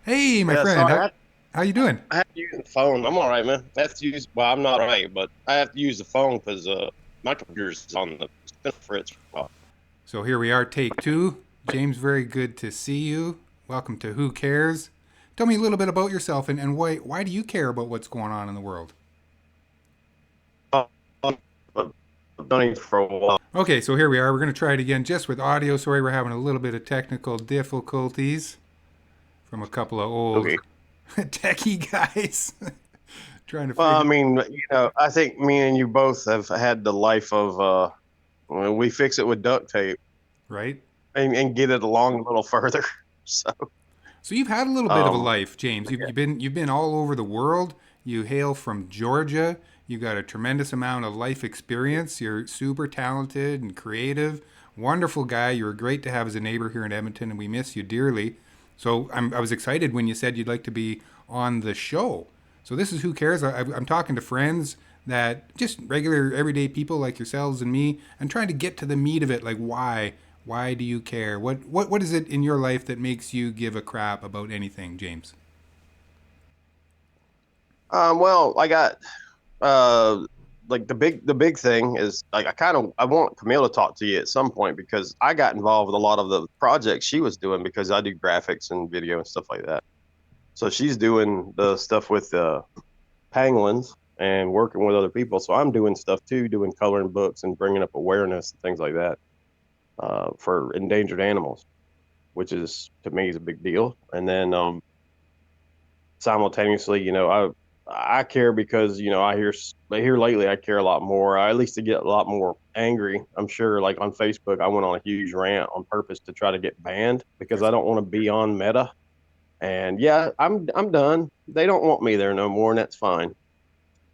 Hey, my Yeah, friend, sorry, how you doing? I have to use the phone. I'm all right, man. I have to use. Well, I'm not right, but I have to use the phone because my computer's on the spin fritz. Well, So here we are, take two. James, very good to see you. Welcome to Who Cares? Tell me a little bit about yourself and why do you care about what's going on in the world? I've done it for a while. Okay, so here we are. We're going to try it again just with audio. Sorry, we're having a little bit of technical difficulties from a couple of old Okay. techie guys trying to Well, I figure. mean, I think me and you both have had the life of when we fix it with duct tape Right? and get it along a little further. So, So you've had a little bit of a um, life, James. You've been all over the world. You hail from Georgia. You've got a tremendous amount of life experience. You're super talented and creative. Wonderful guy. You were great to have as a neighbor here in Edmonton, and we miss you dearly. So I was excited when you said you'd like to be on the show. So this is Who Cares. I'm talking to friends that just regular everyday people like yourselves and me, and trying to get to the meat of it. Like why do you care? What is it in your life that makes you give a crap about anything, James? well, I got uh like the big thing is like I want Camille to talk to you at some point because I got involved with a lot of the projects she was doing because I do graphics and video and stuff like that. So she's doing the stuff with pangolins and working with other people. So I'm doing stuff too, doing coloring books and bringing up awareness and things like that for endangered animals, which is to me is a big deal. And then simultaneously, I care because I hear lately I care a lot more. I at least to get a lot more angry. I'm sure, like on Facebook, I went on a huge rant on purpose to try to get banned because I don't want to be on Meta. And yeah, I'm done. They don't want me there no more, and that's fine.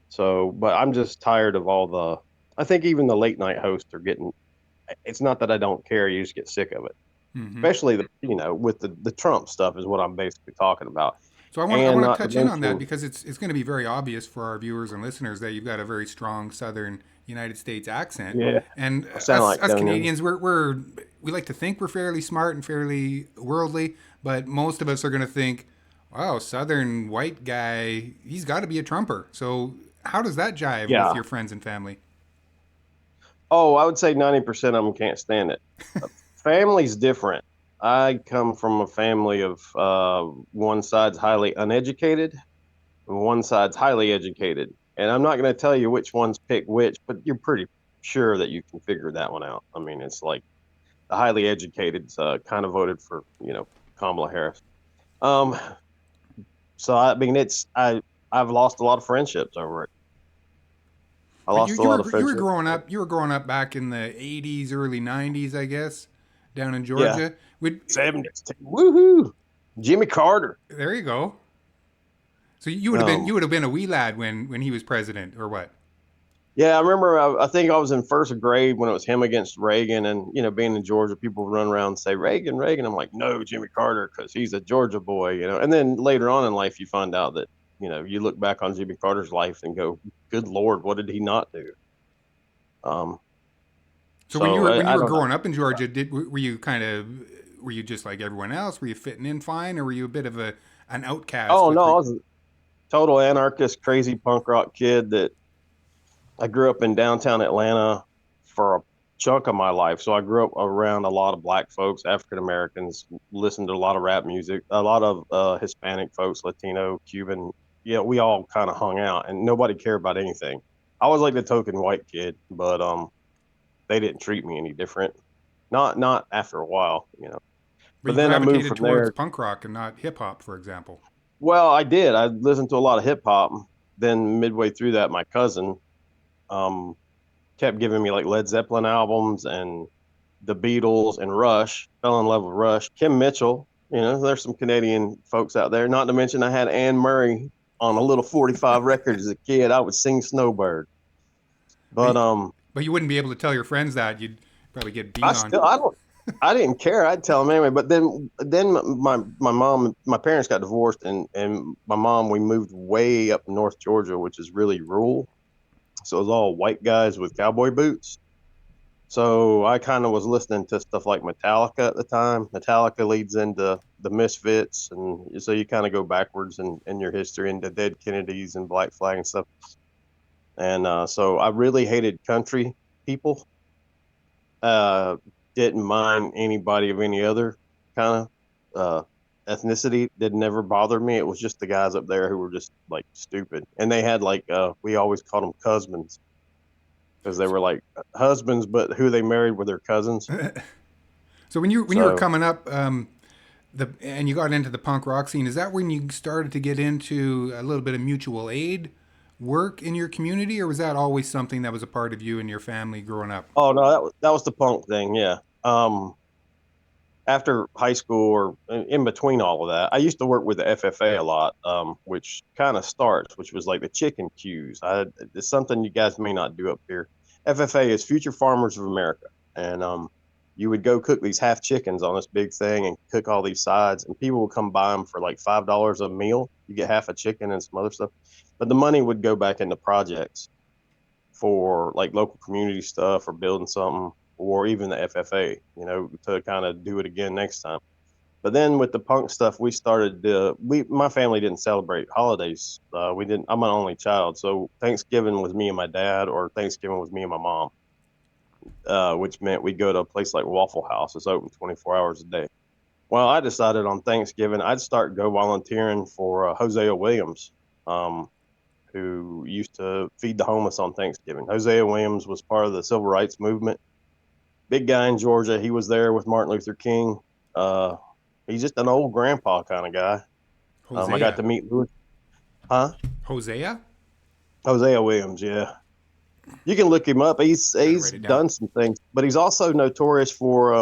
So, but I'm just tired of all the. I think even the late night hosts are getting. It's not that I don't care; you just get sick of it, Mm-hmm. especially with the Trump stuff is what I'm basically talking about, So I and want to not to touch in on that mention, because it's going to be very obvious for our viewers and listeners that you've got a very strong Southern United States accent, yeah, and I sound like us Conan. Canadians we like to think we're fairly smart and fairly worldly, but most of us are going to think, wow, Southern white guy, he's got to be a Trumper. So how does that jive with Yeah. your friends and family? Oh, I would say 90% of them can't stand it. Family's different. I come from a family of one side's highly uneducated and one side's highly educated. And I'm not going to tell you which ones pick which, but you're pretty sure that you can figure that one out. I mean, it's like the highly educated kind of voted for, Kamala Harris. Um, so I mean, I've lost a lot of friendships over it. I But lost a lot of friendships. you were growing up back in the '80s, early '90s, I guess, down in Yeah, Georgia. Would 70s. Woohoo! Jimmy Carter. There you go. So Um, you would have been a wee lad when he was president, or what? Yeah, I remember. I think I was in first grade when it was him against Reagan, and being in Georgia, people would run around and say Reagan, Reagan. I'm like, no, Jimmy Carter, because he's a Georgia boy. And then later on in life, you find out that you look back on Jimmy Carter's life and go, good Lord, what did he not do? Um, So when you so were when you I were don't know. growing up in Georgia, did were you kind of were you just like everyone else? Were you fitting in fine, or were you a bit of a an outcast Oh with? no, I was a total anarchist, crazy punk rock kid that I grew up in downtown Atlanta for a chunk of my life. So I grew up around a lot of black folks, African Americans, listened to a lot of rap music, a lot of Hispanic folks, Latino, Cuban. Yeah, we all kind of hung out and nobody cared about anything. I was like the token white kid, but they didn't treat me any different. Not after a while. But But you then I moved gravitated from towards there. punk rock and not hip hop, for example. Well, I did. I listened to a lot of hip hop. Then midway through that, my cousin um kept giving me like Led Zeppelin albums and the Beatles and Rush. Fell in love with Rush. Kim Mitchell. There's some Canadian folks out there. Not to mention, I had Anne Murray on a little 45 record as a kid. I would sing Snowbird. But But but you wouldn't be able to tell your friends that. You'd probably get I beat on. still I didn't care. I'd tell them anyway. But then my mom, my parents got divorced, and my mom, we moved way up North Georgia, which is really rural. So it was all white guys with cowboy boots. So I kind of was listening to stuff like Metallica at the time. Metallica leads into the Misfits, and so you kind of go backwards in your history into Dead Kennedys and Black Flag and stuff. And so I really hated country people. Uh, didn't mind anybody of any other kind of ethnicity. Did never bother me. It was just the guys up there who were just like stupid, and they had like we always called them husbands because they were like husbands, but who they married were their cousins. So when you were So coming up, and you got into the punk rock scene, is that when you started to get into a little bit of mutual aid work in your community, or was that always something that was a part of you and your family growing up? oh no, that was the punk thing. Yeah. After high school or in between all of that, I used to work with the FFA a lot, which kind of starts, which was like the chicken queues. It's something you guys may not do up here. FFA is Future Farmers of America, and you would go cook these half chickens on this big thing and cook all these sides, and people would come buy them for like $5 a meal. You get half a chicken and some other stuff, but the money would go back into projects for like local community stuff or building something or even the FFA, to kind of do it again next time. But then with the punk stuff, we started. My family didn't celebrate holidays. We didn't. I'm an only child, so Thanksgiving was me and my dad, or Thanksgiving was me and my mom, which meant we'd go to a place like Waffle House. It's open 24 hours a day. Well, I decided on Thanksgiving I'd start go volunteering for Hosea Williams, um, who used to feed the homeless on Thanksgiving. Hosea Williams was part of the civil rights movement. Big guy in Georgia. He was there with Martin Luther King. Uh, he's just an old grandpa kind of guy. I got Hosea. to meet Louis, huh? Hosea? Hosea Williams. Yeah, you can look him up. He's Gotta he's write it down. done some things, but he's also notorious for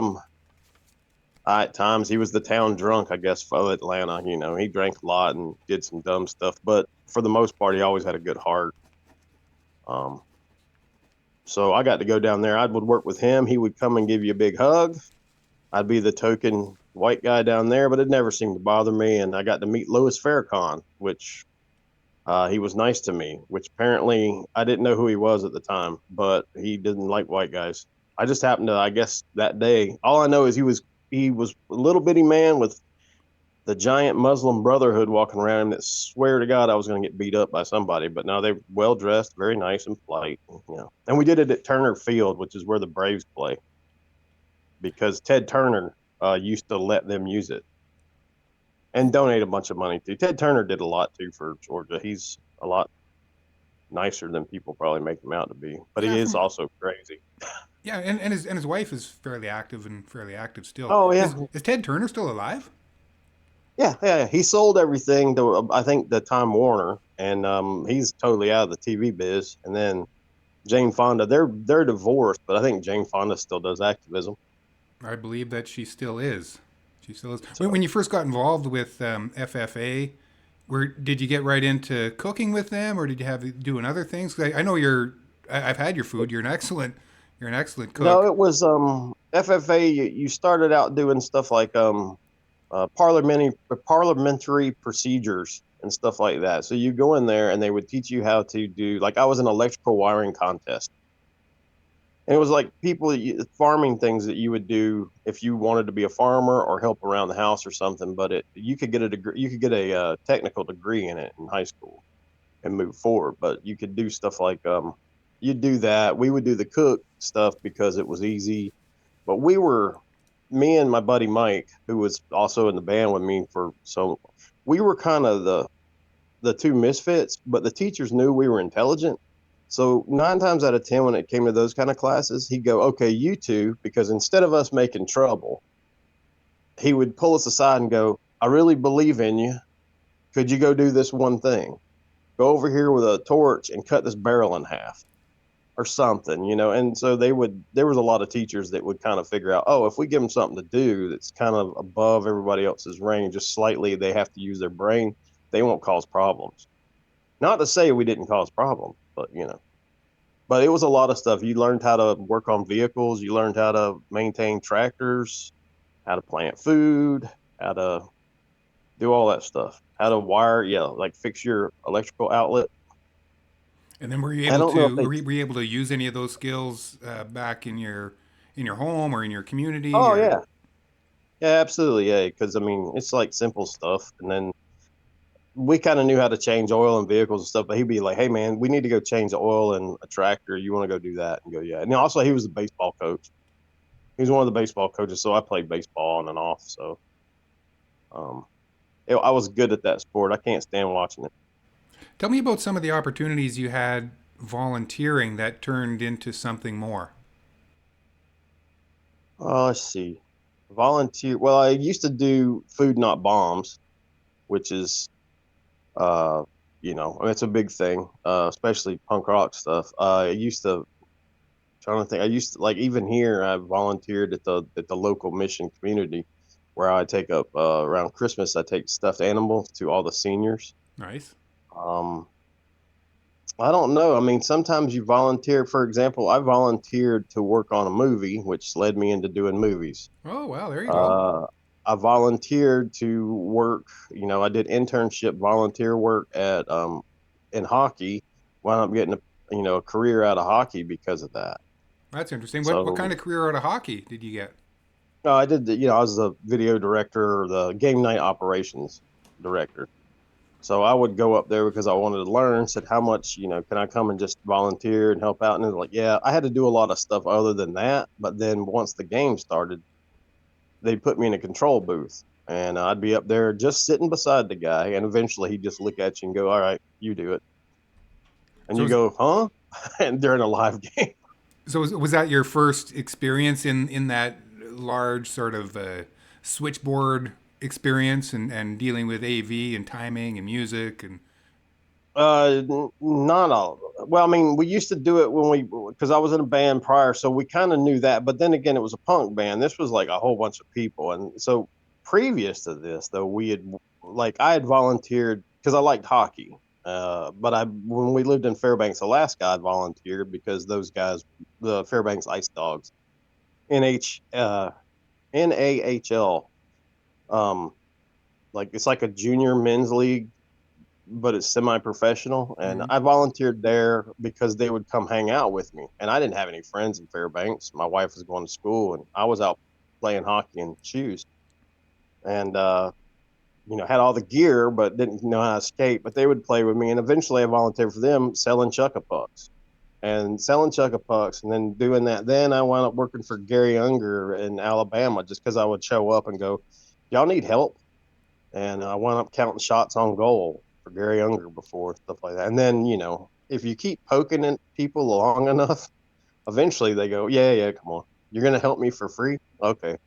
at times he was the town drunk, I guess, for Atlanta. He drank a lot and did some dumb stuff, but for the most part, he always had a good heart. Um, so I got to go down there. I would work with him. He would come and give you a big hug. I'd be the token white guy down there, but it never seemed to bother me. And I got to meet Louis Farrakhan, which he was nice to me, which apparently I didn't know who he was at the time, but he didn't like white guys. I just happened to, I guess, that day. All I know is he was a little bitty man with the giant Muslim Brotherhood walking around him that swear to God I was going to get beat up by somebody. But no, they're well dressed, very nice and polite. And we did it at Turner Field, which is where the Braves play, because Ted Turner used to let them use it and donate a bunch of money to. Ted Turner did a lot too for Georgia. He's a lot nicer than people probably make him out to be, but Yeah, he is from also crazy. yeah, and his wife is fairly active still. Oh yeah, Is Ted Turner still alive? yeah, yeah. Yeah. He sold everything to I think the Time Warner, and he's totally out of the TV biz. And then Jane Fonda, they're divorced, but I think Jane Fonda still does activism. I believe that she still is. She still is. When So you first got involved with FFA, did you get right into cooking with them, or did you have doing other things? 'Cause I know I've had your food. You're an excellent no, cook. it was FFA. You started out doing stuff like parliamentary procedures and stuff like that. So you go in there and they would teach you how to do, like, I was an electrical wiring contest. And it was like farming things that you would do if you wanted to be a farmer or help around the house or something. But you could get a degree, you could get a technical degree in it in high school and move forward. But you could do stuff like you'd do that. We would do the cook stuff because it was easy. But me and my buddy Mike, who was also in the band with me we were kind of the two misfits, but the teachers knew we were intelligent. So 9 times out of 10, when it came to those kind of classes, he'd go, "Okay, you two," because instead of us making trouble, he would pull us aside and go, "I really believe in you. Could you go do this one thing? Go over here with a torch and cut this barrel in half." Or something. And so there was a lot of teachers that would kind of figure out, oh, if we give them something to do that's kind of above everybody else's range, just slightly, they have to use their brain, they won't cause problems. Not to say we didn't cause problems, but it was a lot of stuff. You learned how to work on vehicles, you learned how to maintain tractors, how to plant food, how to do all that stuff, how to wire, yeah, like fix your electrical outlet. And then were you I able don't know if to they. were you able to use any of those skills back in your home or in your community Oh or yeah, yeah, absolutely, yeah. Because I mean, it's like simple stuff, and then we kind of knew how to change oil in vehicles and stuff. But he'd be like, "Hey man, we need to go change the oil in a tractor. You want to go do that?" And go, "Yeah." And also, he was a baseball coach. He was one of the baseball coaches, so I played baseball on and off. So um, I was good at that sport. I can't stand watching it. tell me about some of the opportunities you had volunteering that turned into something more. Let's see. Volunteer. Well, I used to do food not bombs, which is uh, it's a big thing, especially punk rock stuff. I used to trying to think. I used to like even here. I volunteered at the local mission community, where I take up around Christmas. I take stuffed animals to all the seniors. Nice. Um, I don't know. I mean, sometimes you volunteer. For example, I volunteered to work on a movie, which led me into doing movies. Oh well, there you go. Uh, I volunteered to work. I did internship volunteer work at in hockey. Wound up getting a career out of hockey because of that. That's interesting. What kind So of career out of hockey did you get? I did I was the video director, or the game night operations director. So I would go up there because I wanted to learn. Said, how much, can I come and just volunteer and help out? And they're like, yeah, I had to do a lot of stuff other than that. But then once the game started, they put me in a control booth, and I'd be up there just sitting beside the guy. And eventually he'd just look at you and go, all right, you do it. And So you go, huh? And during a live game. was that your first experience in that large sort of switchboard experience and dealing with AV and timing and music and Not all. Well, I mean, we used to do it because I was in a band prior, so we kind of knew that. But then again, it was a punk band. This was like a whole bunch of people, and so previous to this, though, I had volunteered because I liked hockey. But when we lived in Fairbanks, Alaska, I volunteered because those guys, the Fairbanks Ice Dogs, NAHL, um, like it's like a junior men's league, but it's semi-professional. And mhm. I volunteered there because they would come hang out with me. And I didn't have any friends in Fairbanks. My wife was going to school, and I was out playing hockey in shoes, and had all the gear, but didn't know how to skate. But they would play with me, and eventually I volunteered for them selling chucka pucks, and then doing that. Then I wound up working for Gary Unger in Alabama, just because I would show up and go, "Y'all need help?" And I wound up counting shots on goal for Gary Unger before, stuff like that. And then, if you keep poking at people long enough, eventually they go, yeah, yeah, come on. You're going to help me for free? Okay.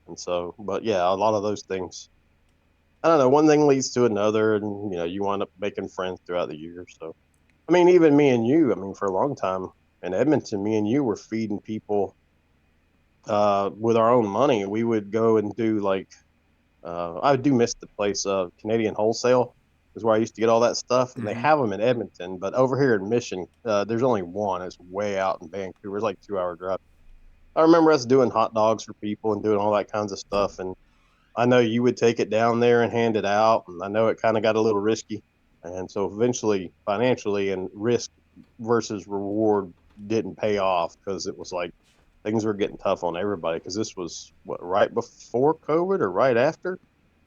And so, but yeah, a lot of those things, I don't know, one thing leads to another, and, you wind up making friends throughout the year. So, I mean, even me and you, I mean, for a long time in Edmonton, me and you were feeding people with our own money. We would go and do I do miss the place. Canadian Wholesale is where I used to get all that stuff, and they Hmm. have them in Edmonton. But over here in Mission, there's only one. It's way out in Vancouver. It's like 2 hour drive. I remember us doing hot dogs for people and doing all that kinds of stuff. And I know you would take it down there and hand it out, and I know it kind of got a little risky. And so eventually, financially and risk versus reward didn't pay off because it was like things were getting tough on everybody. Because this was what, right before COVID or right after?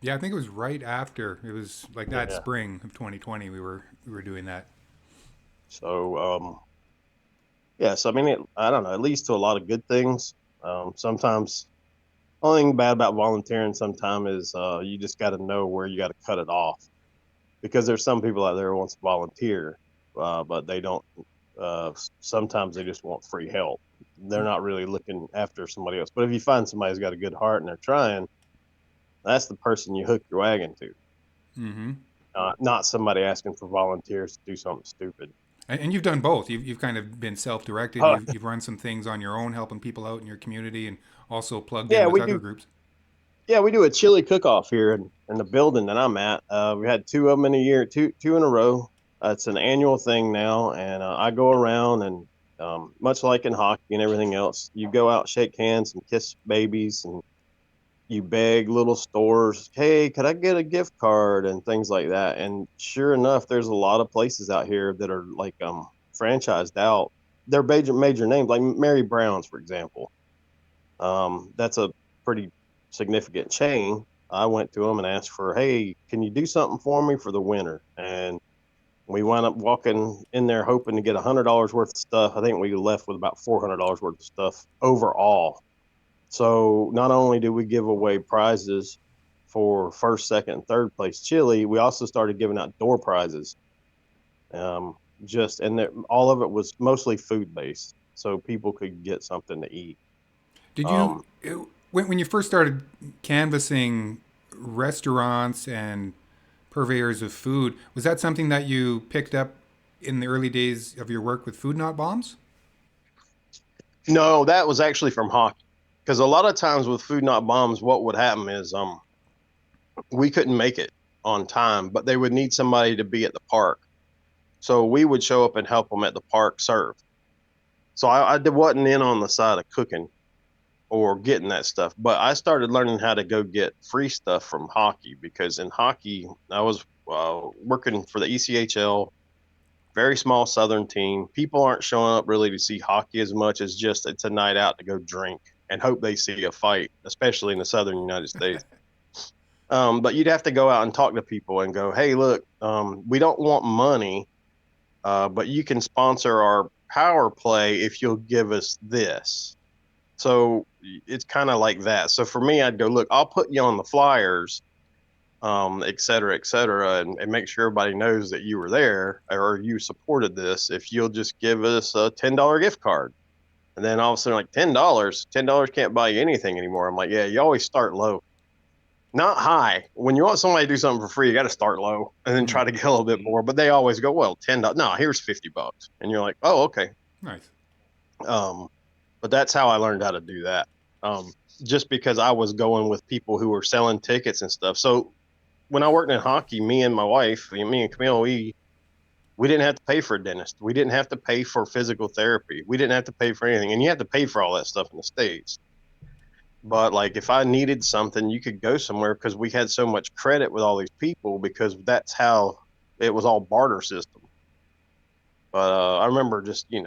Yeah, I think it was right after. It was like that Yeah. spring of 2020 we were doing that. So, yeah, so I mean, I don't know, it leads to a lot of good things. Sometimes, only thing bad about volunteering sometimes is you just got to know where you got to cut it off, because there's some people out there who wants to volunteer, but they don't. Sometimes they just want free help. They're not really looking after somebody else. But if you find somebody who's got a good heart and they're trying, that's the person you hook your wagon to, Hmm. not somebody asking for volunteers to do something stupid. And you've done both. You've kind of been self-directed. Uh, You've run some things on your own, helping people out in your community, and also plugged in yeah, with we other do. groups. Yeah, we do a chili cook-off here in the building that I'm at. We had two of them in a year, two in a row. It's an annual thing now, and I go around and much like in hockey and everything else, you go out, shake hands, and kiss babies, and you beg little stores, hey, could I get a gift card and things like that. And sure enough, there's a lot of places out here that are like franchised out. They're major names like Mary Brown's, for example. That's a pretty significant chain. I went to them and asked for, hey, can you do something for me for the winter? And we wound up walking in there hoping to get $100 worth of stuff. I think we left with about $400 worth of stuff overall. So not only did we give away prizes for first, second, and third place chili, we also started giving out door prizes. Um, all of it was mostly food based, so people could get something to eat. Did you, Um, when you first started canvassing restaurants and purveyors of food, was that something that you picked up in the early days of your work with Food Not Bombs? no, that was actually from hockey. Because a lot of times with Food Not Bombs, what would happen is we couldn't make it on time, but they would need somebody to be at the park. So we would show up and help them at the park serve. So I wasn't in on the side of cooking or getting that stuff, but I started learning how to go get free stuff from hockey because in hockey, I was working for the ECHL, very small Southern team. People aren't showing up really to see hockey as much as just it's a night out to go drink and hope they see a fight, especially in the Southern United States. But you'd have to go out and talk to people and go, hey, look, we don't want money, but you can sponsor our power play if you'll give us this. So it's kind of like that. So for me, I'd go, look, I'll put you on the flyers, et cetera, and make sure everybody knows that you were there or you supported this if you'll just give us a $10 gift card. And then all of a sudden, like $10 can't buy you anything anymore. I'm like, yeah, you always start low, not high. When you want somebody to do something for free, you got to start low and then Mm, try to get a little bit more. But they always go, well, $10. No, here's $50, and you're like, oh, okay. nice. Um, but that's how I learned how to do that. Um, just because I was going with people who were selling tickets and stuff. So when I worked in hockey, me and my wife, me and Camille, we didn't have to pay for a dentist. We didn't have to pay for physical therapy. We didn't have to pay for anything. And you have to pay for all that stuff in the States. But like if I needed something, you could go somewhere because we had so much credit with all these people because that's how it was all barter system. But I remember just, you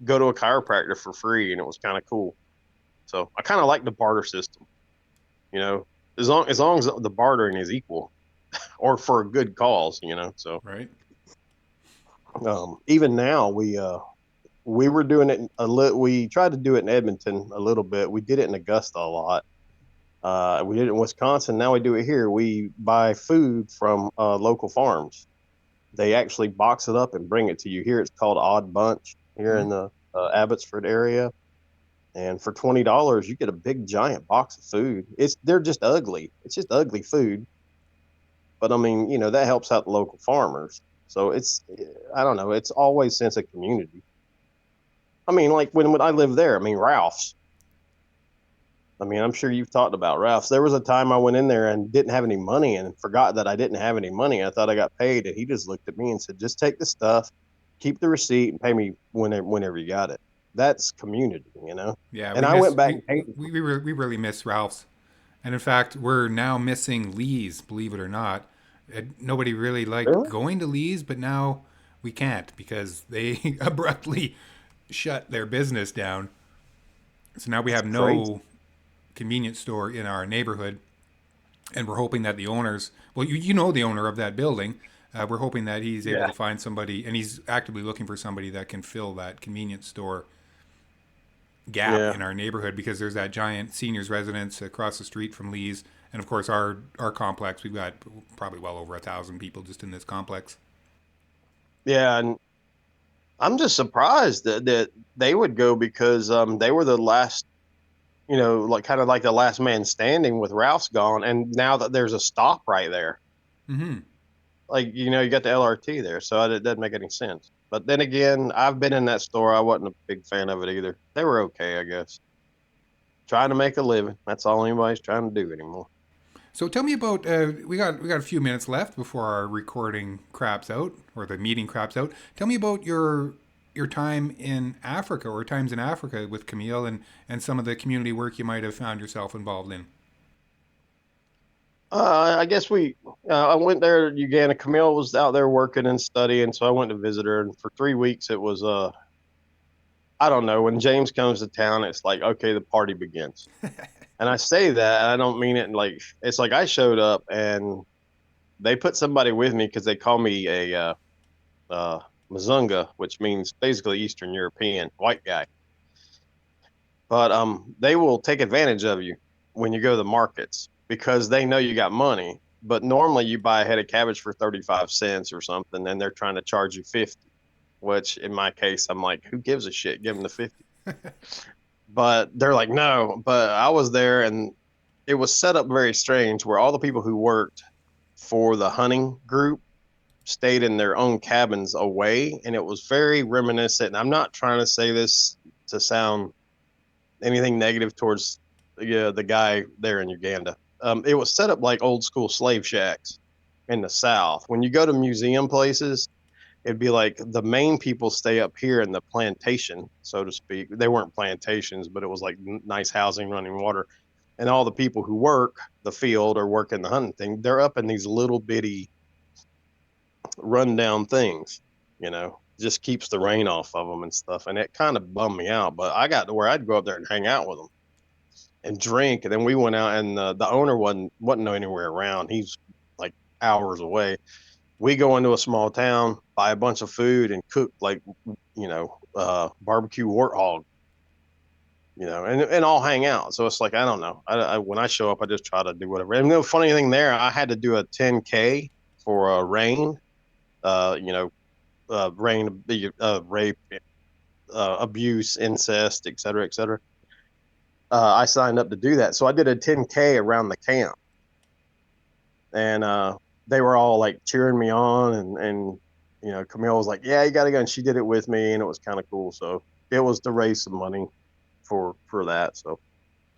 go to a chiropractor for free and it was kind of cool. So I kind of like the barter system, you know, as long as the bartering is equal or for a good cause, So Right. even now we were doing it we tried to do it in Edmonton a little bit. We did it in Augusta a lot. We did it in Wisconsin. Now we do it here. We buy food from local farms. They actually box it up and bring it to you. Here it's called Odd Bunch here Mm. in the Abbotsford area. And for $20, you get a big giant box of food. They're just ugly. It's just ugly food. But I mean, that helps out the local farmers. So I don't know. It's always sense of community. I mean, like when I lived there, I mean, Ralph's. I mean, I'm sure you've talked about Ralph's. There was a time I went in there and didn't have any money and forgot that I didn't have any money. I thought I got paid, and he just looked at me and said, "Just take the stuff, keep the receipt, and pay me whenever you got it." That's community. Yeah, And we I miss went back and paid. we really miss Ralph's, and in fact, we're now missing Lee's. Believe it or not, nobody really liked Really? going to Lee's, but now we can't because they abruptly shut their business down. So now we That's have crazy. no convenience store in our neighborhood, and we're hoping that the owners, well, you know the owner of that building, we're hoping that he's able Yeah. to find somebody, and he's actively looking for somebody that can fill that convenience store gap Yeah. in our neighborhood because there's that giant seniors residence across the street from Lee's, and of course our complex. We've got probably well over 1,000 people just in this complex. Yeah. And I'm just surprised that they would go because they were the last, like kind of like the last man standing with Ralph's gone. And now that there's a stop right there, Mm-hmm. like, you got the LRT there. So it doesn't make any sense. But then again, I've been in that store. I wasn't a big fan of it either. They were okay, I guess. Trying to make a living. That's all anybody's trying to do anymore. So tell me about we got a few minutes left before our recording craps out or the meeting craps out. Tell me about your time in Africa or times in Africa with Camille and some of the community work you might have found yourself involved in. I guess I went there to Uganda. Camille was out there working and studying, so I went to visit her. And for 3 weeks, it was, I don't know, when James comes to town, it's like, okay, the party begins. And I say that, and I don't mean it like, it's like I showed up and they put somebody with me because they call me a, uh, Mazunga, which means basically Eastern European white guy. But they will take advantage of you when you go to the markets because they know you got money. But normally you buy a head of cabbage for 35 cents or something, and they're trying to charge you 50, which in my case, I'm like, who gives a shit? Give them the 50. But they're like, no. But I was there, and it was set up very strange where all the people who worked for the hunting group stayed in their own cabins away. And it was very reminiscent. And I'm not trying to say this to sound anything negative towards the guy there in Uganda. It was set up like old school slave shacks in the South. When you go to museum places, it'd be like the main people stay up here in the plantation, so to speak. They weren't plantations, but it was like nice housing, running water. And all the people who work the field or work in the hunting thing, they're up in these little bitty rundown things, just keeps the rain off of them and stuff. And it kind of bummed me out. But I got to where I'd go up there and hang out with them and drink. And then we went out, and the owner wasn't anywhere around. He's like hours away. We go into a small town, buy a bunch of food, and cook like barbecue warthog. And all hang out. So it's like I don't know. When I show up, I just try to do whatever. And the funny thing there, I had to do a 10K for rain. Rain, rape, abuse, incest, et cetera, et cetera. I signed up to do that. So I did a 10K around the camp, and they were all like cheering me on, and Camille was like, "Yeah, you got to go," and she did it with me, and it was kind of cool. So it was to raise some money for that. So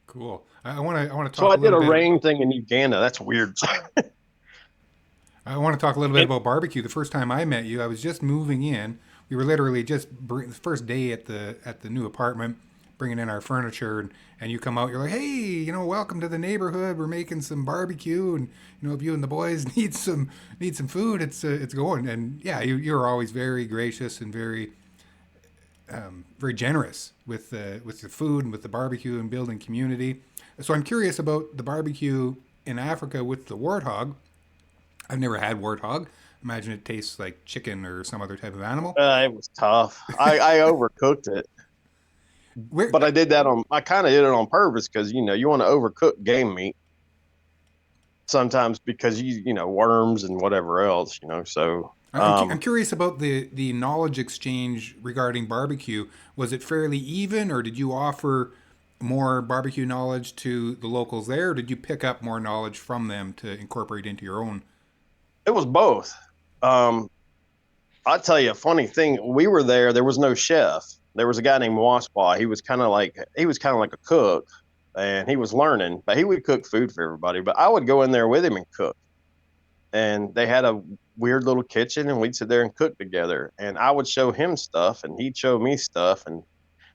Cool. I want to so talk I a did little a bit. rain thing in Uganda. That's weird. I want to talk a little bit about barbecue. The first time I met you, I was just moving in. We were literally just the first day at the new apartment, bringing in our furniture, and you come out. You're like, hey, welcome to the neighborhood. We're making some barbecue, and if you and the boys need some food, it's going. And yeah, you're always very gracious and very generous with the food and with the barbecue and building community. So I'm curious about the barbecue in Africa with the warthog. I've never had warthog. Imagine it tastes like chicken or some other type of animal. It was tough. I overcooked it, Where but I kind of did it on purpose because you want to overcook game meat sometimes because worms and whatever else. So I'm curious about the knowledge exchange regarding barbecue. Was it fairly even, or did you offer more barbecue knowledge to the locals there, or did you pick up more knowledge from them to incorporate into your own? it was both. Um, I'll tell you a funny thing. We were there. There was no chef. There was a guy named Waspa. He was kind of like a cook, and he was learning, but he would cook food for everybody. But I would go in there with him and cook. And they had a weird little kitchen, and we'd sit there and cook together. And I would show him stuff, and he'd show me stuff. And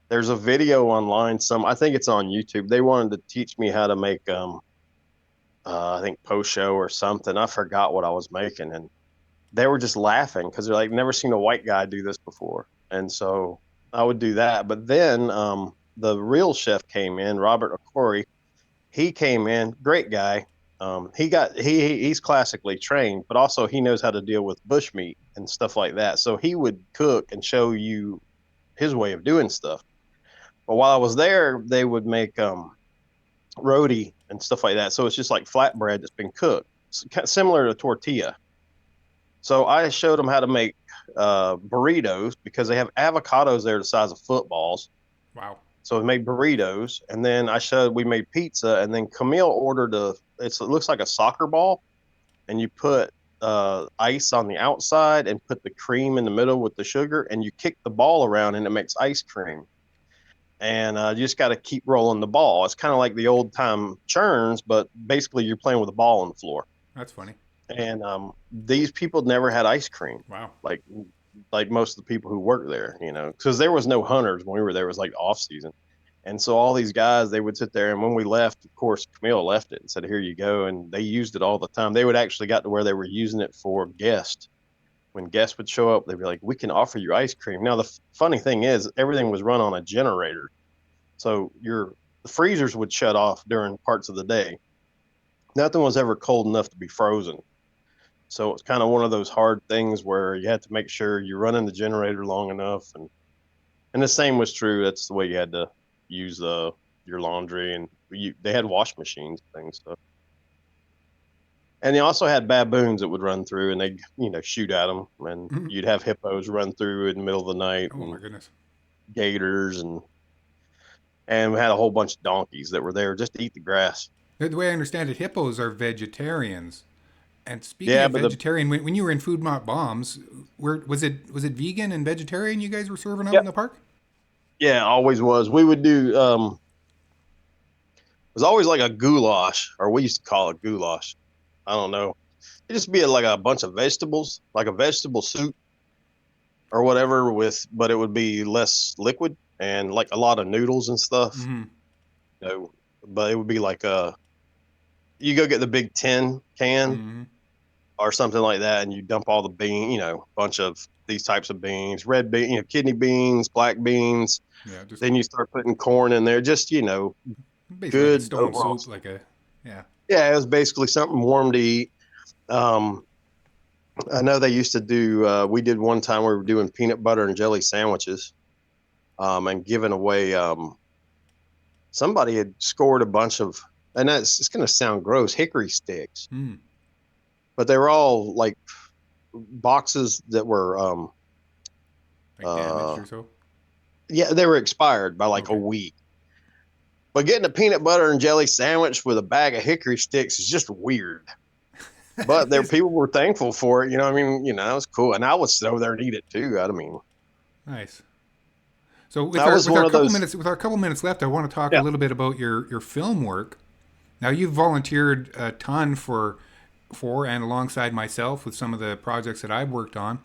there's a video online. I think it's on YouTube. They wanted to teach me how to make I think post show or something. I forgot what I was making, and they were just laughing because they're like, never seen a white guy do this before. And so I would do that. But then the real chef came in, Robert Okori. He came in, great guy. He's classically trained, but also he knows how to deal with bushmeat and stuff like that. So he would cook and show you his way of doing stuff. But while I was there, they would make roti and stuff like that. So it's just like flatbread that's been cooked, similar to tortilla. So I showed them how to make burritos because they have avocados there the size of footballs. Wow. So we made burritos, and then we made pizza, and then Camille ordered it looks like a soccer ball, and you put ice on the outside and put the cream in the middle with the sugar, and you kick the ball around, and it makes ice cream. And you just got to keep rolling the ball. It's kind of like the old time churns, but basically you're playing with a ball on the floor. That's funny. And these people never had ice cream, Wow. like most of the people who work there, because there was no hunters when we were there. It was like off season. And so all these guys, they would sit there, and when we left, of course, Camille left it and said, "Here you go." And they used it all the time. They would actually got to where they were using it for guests. When guests would show up, they'd be like, "We can offer you ice cream." Now, the funny thing is, everything was run on a generator. So the freezers would shut off during parts of the day. Nothing was ever cold enough to be frozen. So it's kind of one of those hard things where you had to make sure you're running the generator long enough. And the same was true. That's the way you had to use your laundry, and they had wash machines and things. So. And they also had baboons that would run through, and they'd shoot at them, and Mhm. you'd have hippos run through in the middle of the night, Oh my and goodness. gators, and we had a whole bunch of donkeys that were there just to eat the grass. The way I understand it, hippos are vegetarians. And speaking Yeah, of but the vegetarian, when you were in Food Not Bombs, was it vegan and vegetarian you guys were serving out in Yep, the park? yeah, always was. We would do it was always like a goulash, or we used to call it goulash. I don't know. It just be like a bunch of vegetables, like a vegetable soup or whatever but it would be less liquid and like a lot of noodles and stuff. Mm-hmm. You know, but it would be like you go get the big tin can Mm-hmm. or something like that, and you dump all the bean, bunch of these types of beans, red bean, kidney beans, black beans. Yeah, just Then you start putting corn in there, just basically like a good stone overall. soup, like a yeah. Yeah, it was basically something warm to eat. Um, I know they used to do. We did one time we were doing peanut butter and jelly sandwiches, and giving away. Somebody had scored a bunch of, and that's it's going to sound gross, hickory sticks, Mm, but they were all like boxes that were like damaged uh or so. yeah, they were expired by like a Okay. week. But getting a peanut butter and jelly sandwich with a bag of hickory sticks is just weird. But there people were thankful for it. I mean, it was cool. And I would sit over there and eat it too. I mean, Nice. So with I our was with one our of couple those. minutes with our couple minutes left, I want to talk a Yeah. little bit about your film work. Now you've volunteered a ton for and alongside myself with some of the projects that I've worked on.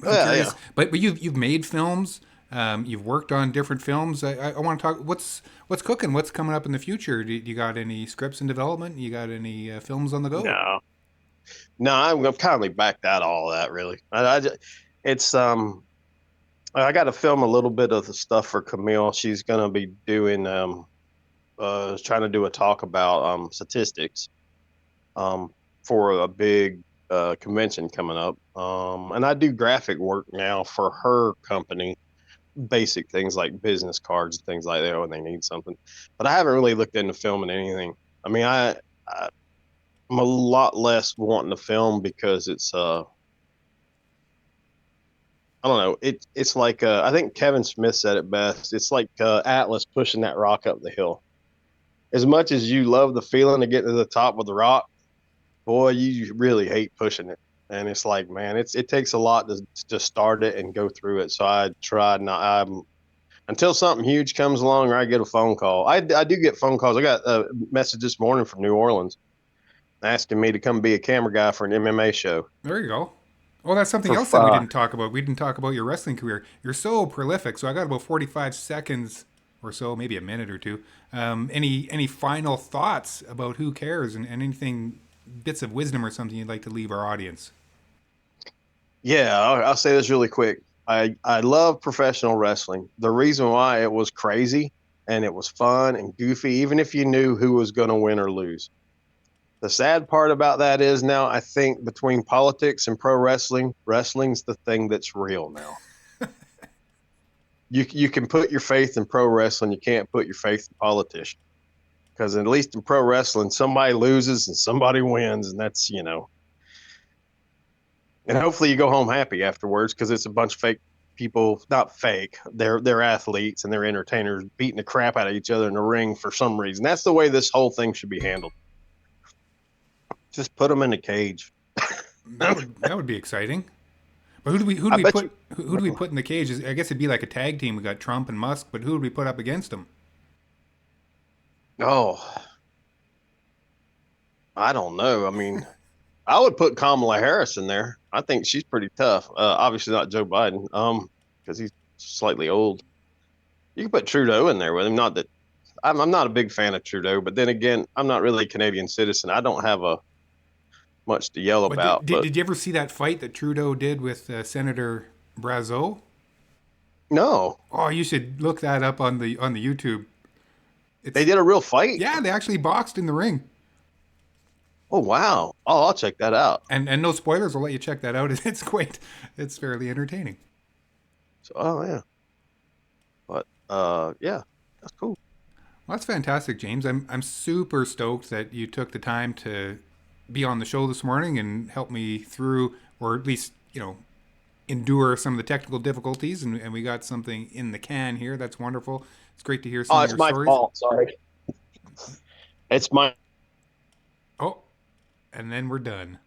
But I'm Yeah, yeah. curious, but you've made films. You've worked on different films. I want to talk. What's cooking? What's coming up in the future? Do you got any scripts in development? You got any films on the go? No, no, I've kindly backed out all of that. Really, it's I got to film a little bit of the stuff for Camille. She's gonna be doing trying to do a talk about statistics um for a big convention coming up. And I do graphic work now for her company, basic things like business cards and things like that when they need something. But I haven't really looked into filming anything. I mean, I'm a lot less wanting to film because I don't know. It's like I think Kevin Smith said it best. It's like Atlas pushing that rock up the hill. As much as you love the feeling of getting to the top of the rock, boy, you really hate pushing it. And it's like, man, it takes a lot to start it and go through it. So I tried not. Until something huge comes along or I get a phone call. I do get phone calls. I got a message this morning from New Orleans asking me to come be a camera guy for an MMA show. There you go. Oh, that's something For else that we didn't talk about. We didn't talk about your wrestling career. You're so prolific. So I got about 45 seconds or so, maybe a minute or two. Any final thoughts about Who Cares and anything, bits of wisdom or something you'd like to leave our audience? Yeah, I'll say this really quick. I love professional wrestling. The reason why it was crazy and it was fun and goofy, even if you knew who was going to win or lose. The sad part about that is now I think between politics and pro wrestling, wrestling's the thing that's real now. You can put your faith in pro wrestling, you can't put your faith in politicians. Because at least in pro wrestling, somebody loses and somebody wins, and that's and hopefully you go home happy afterwards because it's a bunch of fake people, not fake. They're athletes and they're entertainers beating the crap out of each other in the ring for some reason. That's the way this whole thing should be handled. Just put them in a cage. That would be exciting. But who do I we bet you. who do we put in the cage? I guess it'd be like a tag team. We got Trump and Musk, but who would we put up against them? Oh, I don't know. I mean, I would put Kamala Harris in there. I think she's pretty tough. Obviously not Joe Biden, because he's slightly old. You can put Trudeau in there with him. Not that I'm not a big fan of Trudeau, but then again, I'm not really a Canadian citizen. I don't have a much to yell But about. But did you ever see that fight that Trudeau did with Senator Brazeau? no, Oh, you should look that up on the YouTube. they It's did a real fight. yeah, they actually boxed in the ring. Oh wow! Oh, I'll check that out. And no spoilers, I'll let you check that out. It's fairly entertaining. So, oh yeah, but yeah, that's cool. Well, that's fantastic, James. I'm super stoked that you took the time to be on the show this morning and help me through, or at least endure some of the technical difficulties, and we got something in the can here. That's wonderful. It's great to hear Oh, some of it's your my stories. fault. Sorry. It's my Oh, and then we're done.